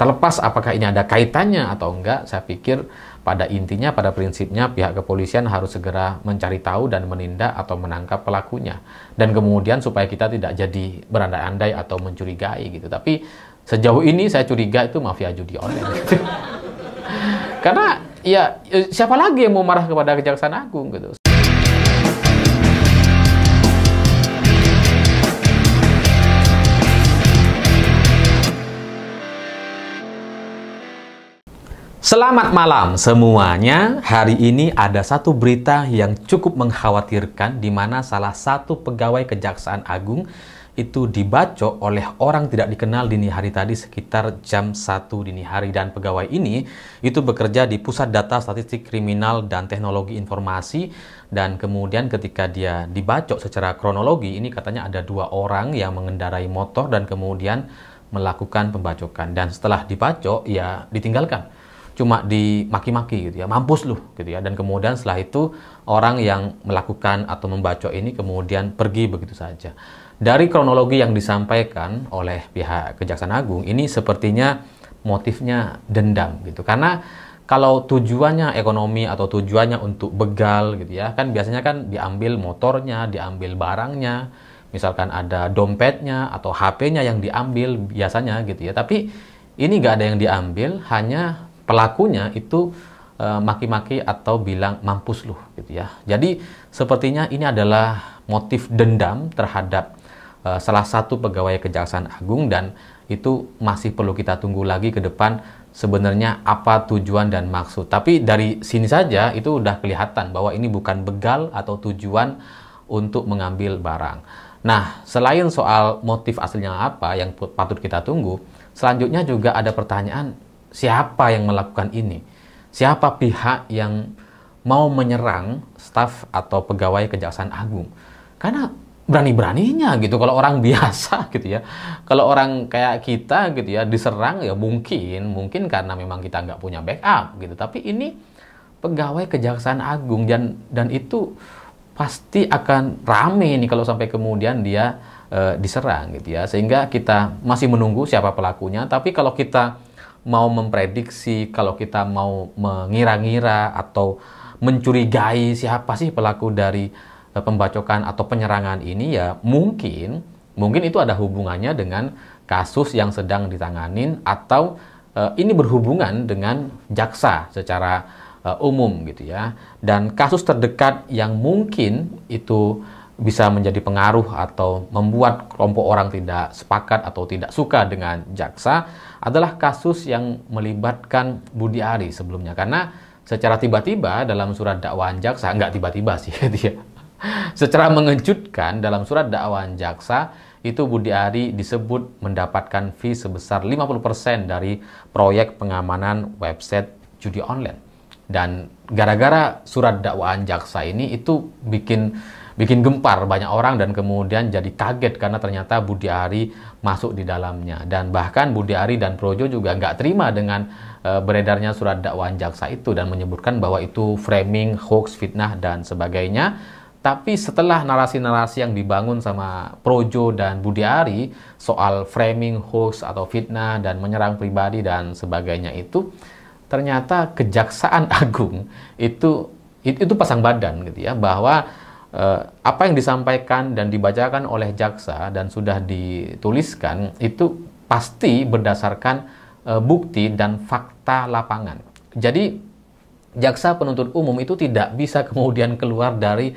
terlepas apakah ini ada kaitannya atau enggak, saya pikir pada intinya, pada prinsipnya pihak kepolisian harus segera mencari tahu dan menindak atau menangkap pelakunya. Dan kemudian supaya kita tidak jadi berandai-andai atau mencurigai gitu. Tapi sejauh ini saya curiga itu mafia judi online. Gitu. Karena ya siapa lagi yang mau marah kepada Kejaksaan Agung gitu. Selamat malam semuanya. Hari ini ada satu berita yang cukup mengkhawatirkan, di mana salah satu pegawai Kejaksaan Agung itu dibacok oleh orang tidak dikenal dini hari tadi sekitar jam 1 dini hari. Dan pegawai ini itu bekerja di Pusat Data Statistik Kriminal dan Teknologi Informasi. Dan kemudian ketika dia dibacok secara kronologi, ini katanya ada 2 orang yang mengendarai motor dan kemudian melakukan pembacokan. Dan setelah dibacok ya ditinggalkan, cuma dimaki-maki gitu ya, mampus lu gitu ya. Dan kemudian setelah itu orang yang melakukan atau membacok ini kemudian pergi begitu saja. Dari kronologi yang disampaikan oleh pihak Kejaksaan Agung ini sepertinya motifnya dendam gitu. Karena kalau tujuannya ekonomi atau tujuannya untuk begal gitu ya, kan biasanya kan diambil motornya, diambil barangnya, misalkan ada dompetnya atau HP-nya yang diambil biasanya gitu ya. Tapi ini nggak ada yang diambil, hanya pelakunya itu maki-maki atau bilang mampus lu gitu ya. Jadi sepertinya ini adalah motif dendam terhadap salah satu pegawai Kejaksaan Agung, dan itu masih perlu kita tunggu lagi ke depan sebenarnya apa tujuan dan maksud. Tapi dari sini saja itu udah kelihatan bahwa ini bukan begal atau tujuan untuk mengambil barang. Nah, selain soal motif aslinya apa yang patut kita tunggu, selanjutnya juga ada pertanyaan, siapa yang melakukan ini? Siapa pihak yang mau menyerang staf atau pegawai Kejaksaan Agung? Karena berani-beraninya gitu kalau orang biasa gitu ya. Kalau orang kayak kita gitu ya diserang ya mungkin karena memang kita nggak punya backup gitu. Tapi ini pegawai Kejaksaan Agung, dan itu pasti akan rame nih kalau sampai kemudian dia diserang gitu ya. Sehingga kita masih menunggu siapa pelakunya. Tapi kalau kita mau memprediksi, kalau kita mau mengira-ngira atau mencurigai siapa sih pelaku dari pembacokan atau penyerangan ini, ya mungkin itu ada hubungannya dengan kasus yang sedang ditanganin, atau ini berhubungan dengan jaksa secara umum gitu ya. Dan kasus terdekat yang mungkin itu bisa menjadi pengaruh atau membuat kelompok orang tidak sepakat atau tidak suka dengan jaksa adalah kasus yang melibatkan Budi Ari sebelumnya. Karena secara tiba-tiba dalam surat dakwaan jaksa, nggak tiba-tiba sih dia, secara mengejutkan dalam surat dakwaan jaksa itu Budi Ari disebut mendapatkan fee sebesar 50% dari proyek pengamanan website judi online. Dan gara-gara surat dakwaan jaksa ini itu bikin gempar banyak orang, dan kemudian jadi kaget karena ternyata Budi Ari masuk di dalamnya. Dan bahkan Budi Ari dan Projo juga nggak terima dengan beredarnya surat dakwaan jaksa itu dan menyebutkan bahwa itu framing, hoax, fitnah, dan sebagainya. Tapi setelah narasi-narasi yang dibangun sama Projo dan Budi Ari soal framing, hoax, atau fitnah, dan menyerang pribadi dan sebagainya itu, ternyata Kejaksaan Agung itu pasang badan gitu ya, bahwa apa yang disampaikan dan dibacakan oleh jaksa dan sudah dituliskan itu pasti berdasarkan bukti dan fakta lapangan. Jadi jaksa penuntut umum itu tidak bisa kemudian keluar dari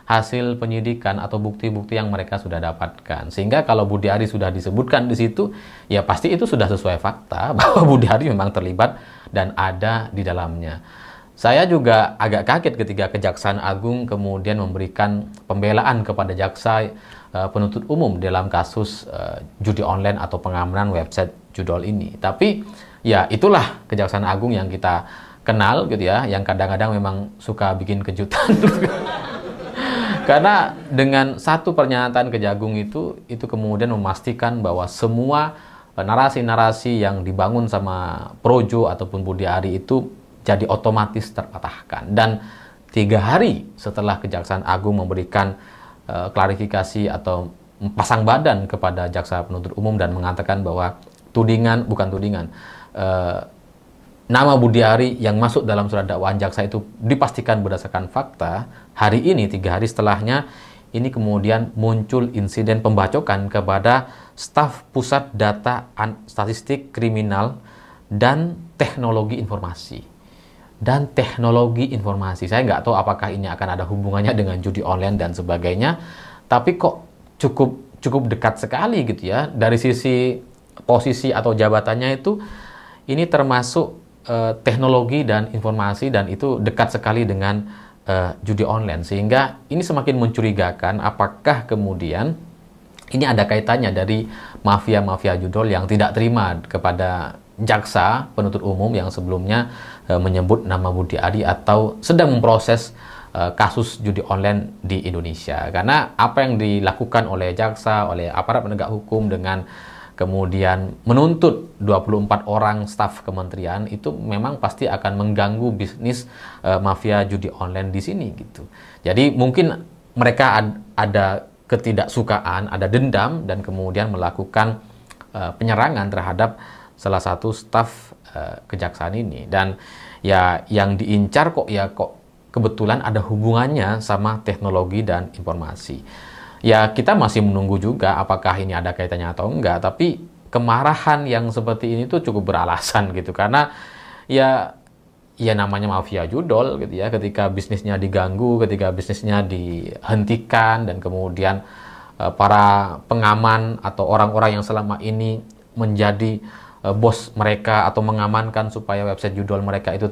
hasil penyidikan atau bukti-bukti yang mereka sudah dapatkan. Sehingga kalau Budi Ari sudah disebutkan di situ, ya pasti itu sudah sesuai fakta bahwa Budi Ari memang terlibat dan ada di dalamnya. Saya juga agak kaget ketika Kejaksaan Agung kemudian memberikan pembelaan kepada jaksa penuntut umum dalam kasus judi online atau pengamanan website judol ini. Tapi ya itulah Kejaksaan Agung yang kita kenal gitu ya, yang kadang-kadang memang suka bikin kejutan. Karena dengan satu pernyataan Kejagung itu kemudian memastikan bahwa semua narasi-narasi yang dibangun sama Projo ataupun Budi Ari itu jadi otomatis terpatahkan. Dan 3 hari setelah Kejaksaan Agung memberikan klarifikasi atau pasang badan kepada jaksa penuntut umum dan mengatakan bahwa eh, nama Budiari yang masuk dalam surat dakwaan jaksa itu dipastikan berdasarkan fakta, hari ini 3 hari setelahnya ini kemudian muncul insiden pembacokan kepada staf Pusat Data Statistik Kriminal dan Teknologi Informasi. Saya nggak tahu apakah ini akan ada hubungannya dengan judi online dan sebagainya, tapi kok cukup dekat sekali gitu ya. Dari sisi posisi atau jabatannya itu, ini termasuk teknologi dan informasi, dan itu dekat sekali dengan judi online, sehingga ini semakin mencurigakan apakah kemudian ini ada kaitannya dari mafia-mafia judol yang tidak terima kepada jaksa penuntut umum yang sebelumnya menyebut nama Budiari atau sedang memproses kasus judi online di Indonesia. Karena apa yang dilakukan oleh jaksa, oleh aparat penegak hukum dengan kemudian menuntut 24 orang staf kementerian itu memang pasti akan mengganggu bisnis mafia judi online di sini gitu. Jadi mungkin mereka ada ketidaksukaan, ada dendam, dan kemudian melakukan penyerangan terhadap salah satu staf kejaksaan ini. Dan ya yang diincar kok kebetulan ada hubungannya sama teknologi dan informasi. Ya kita masih menunggu juga apakah ini ada kaitannya atau enggak, tapi kemarahan yang seperti ini tuh cukup beralasan gitu, karena ya namanya mafia judol gitu ya, ketika bisnisnya diganggu, ketika bisnisnya dihentikan, dan kemudian para pengaman atau orang-orang yang selama ini menjadi bos mereka atau mengamankan supaya website judol mereka itu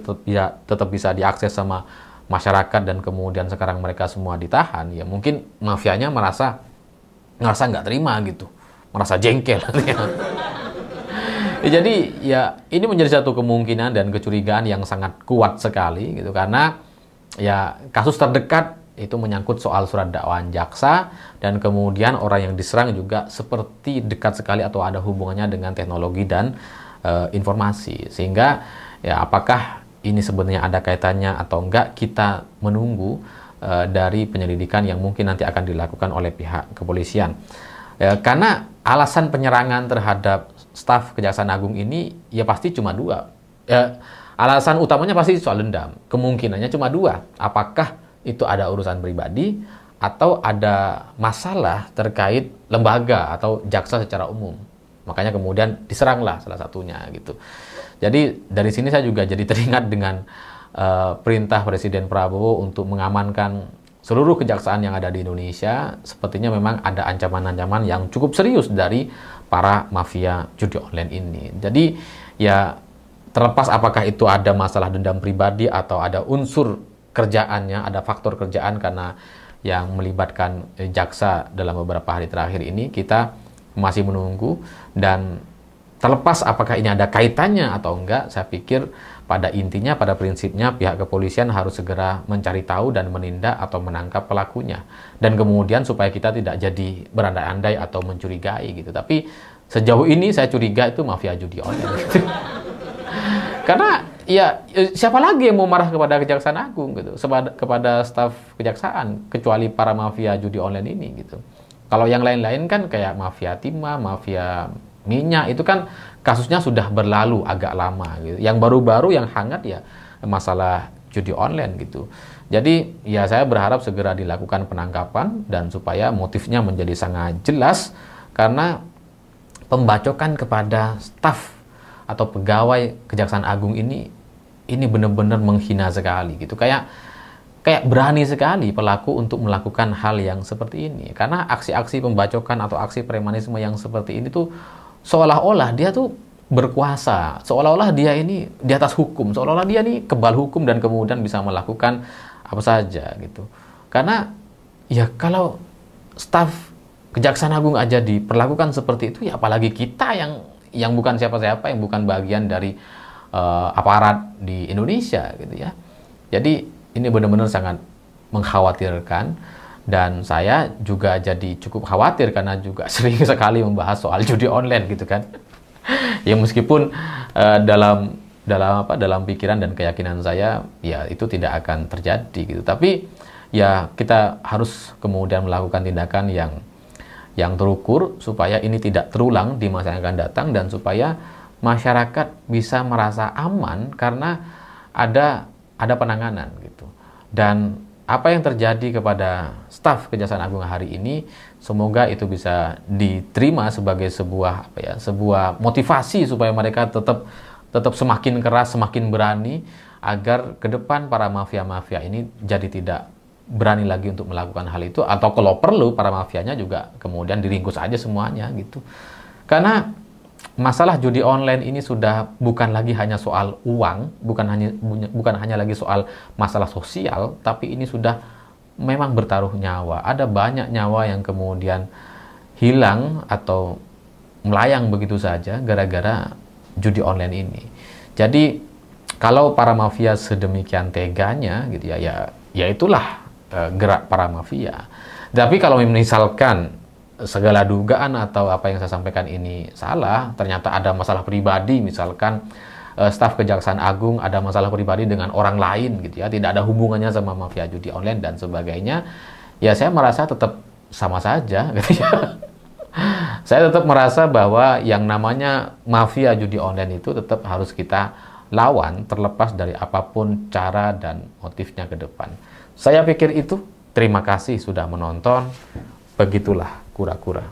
tetap bisa diakses sama masyarakat, dan kemudian sekarang mereka semua ditahan, ya mungkin mafianya merasa nggak terima gitu, merasa jengkel. Ya, jadi ya ini menjadi satu kemungkinan dan kecurigaan yang sangat kuat sekali gitu, karena ya kasus terdekat itu menyangkut soal surat dakwaan jaksa, dan kemudian orang yang diserang juga seperti dekat sekali atau ada hubungannya dengan teknologi dan informasi, sehingga ya apakah ini sebenarnya ada kaitannya atau enggak, kita menunggu dari penyelidikan yang mungkin nanti akan dilakukan oleh pihak kepolisian. Karena alasan penyerangan terhadap staf Kejaksaan Agung ini ya pasti cuma dua. Alasan utamanya pasti soal dendam. Kemungkinannya cuma dua. Apakah itu ada urusan pribadi atau ada masalah terkait lembaga atau jaksa secara umum. Makanya kemudian diseranglah salah satunya gitu. Jadi dari sini saya juga jadi teringat dengan perintah Presiden Prabowo untuk mengamankan seluruh kejaksaan yang ada di Indonesia. Sepertinya memang ada ancaman-ancaman yang cukup serius dari para mafia judi online ini. Jadi ya terlepas apakah itu ada masalah dendam pribadi atau ada unsur kerjaannya, ada faktor kerjaan karena yang melibatkan jaksa dalam beberapa hari terakhir ini, kita masih menunggu. Dan terlepas apakah ini ada kaitannya atau enggak, saya pikir pada intinya, pada prinsipnya pihak kepolisian harus segera mencari tahu dan menindak atau menangkap pelakunya. Dan kemudian supaya kita tidak jadi berandai-andai atau mencurigai gitu. Tapi sejauh ini saya curiga itu mafia judi online gitu. Karena ya siapa lagi yang mau marah kepada Kejaksaan Agung gitu, kepada staf kejaksaan, kecuali para mafia judi online ini gitu. Kalau yang lain-lain kan kayak mafia timah, mafia minyak, itu kan kasusnya sudah berlalu agak lama gitu. Yang baru-baru yang hangat ya masalah judi online gitu. Jadi ya saya berharap segera dilakukan penangkapan dan supaya motifnya menjadi sangat jelas, karena pembacokan kepada staf atau pegawai Kejaksaan Agung ini benar-benar menghina sekali gitu. Kayak berani sekali pelaku untuk melakukan hal yang seperti ini. Karena aksi-aksi pembacokan atau aksi premanisme yang seperti ini tuh seolah-olah dia tuh berkuasa, seolah-olah dia ini di atas hukum, seolah-olah dia ini kebal hukum dan kemudian bisa melakukan apa saja gitu. Karena ya kalau staf Kejaksaan Agung aja diperlakukan seperti itu, ya apalagi kita yang bukan siapa-siapa, yang bukan bagian dari aparat di Indonesia gitu ya. Jadi ini benar-benar sangat mengkhawatirkan, dan saya juga jadi cukup khawatir karena juga sering sekali membahas soal judi online gitu kan. Ya meskipun dalam pikiran dan keyakinan saya ya itu tidak akan terjadi gitu. Tapi ya kita harus kemudian melakukan tindakan yang terukur supaya ini tidak terulang di masa yang akan datang, dan supaya masyarakat bisa merasa aman karena ada penanganan gitu. Dan apa yang terjadi kepada staf Kejaksaan Agung hari ini, semoga itu bisa diterima sebagai sebuah motivasi supaya mereka tetap semakin keras, semakin berani, agar ke depan para mafia-mafia ini jadi tidak berani lagi untuk melakukan hal itu, atau kalau perlu para mafianya juga kemudian diringkus aja semuanya gitu. Karena masalah judi online ini sudah bukan lagi hanya soal uang, bukan hanya lagi soal masalah sosial, tapi ini sudah memang bertaruh nyawa. Ada banyak nyawa yang kemudian hilang atau melayang begitu saja gara-gara judi online ini. Jadi kalau para mafia sedemikian teganya gitu ya itulah gerak para mafia. Tapi kalau misalkan segala dugaan atau apa yang saya sampaikan ini salah, ternyata ada masalah pribadi, misalkan staf Kejaksaan Agung ada masalah pribadi dengan orang lain gitu ya, tidak ada hubungannya sama mafia judi online dan sebagainya, ya saya merasa tetap sama saja gitu ya. Saya tetap merasa bahwa yang namanya mafia judi online itu tetap harus kita lawan, terlepas dari apapun cara dan motifnya ke depan. Saya pikir itu. Terima kasih sudah menonton. Begitulah kura-kura.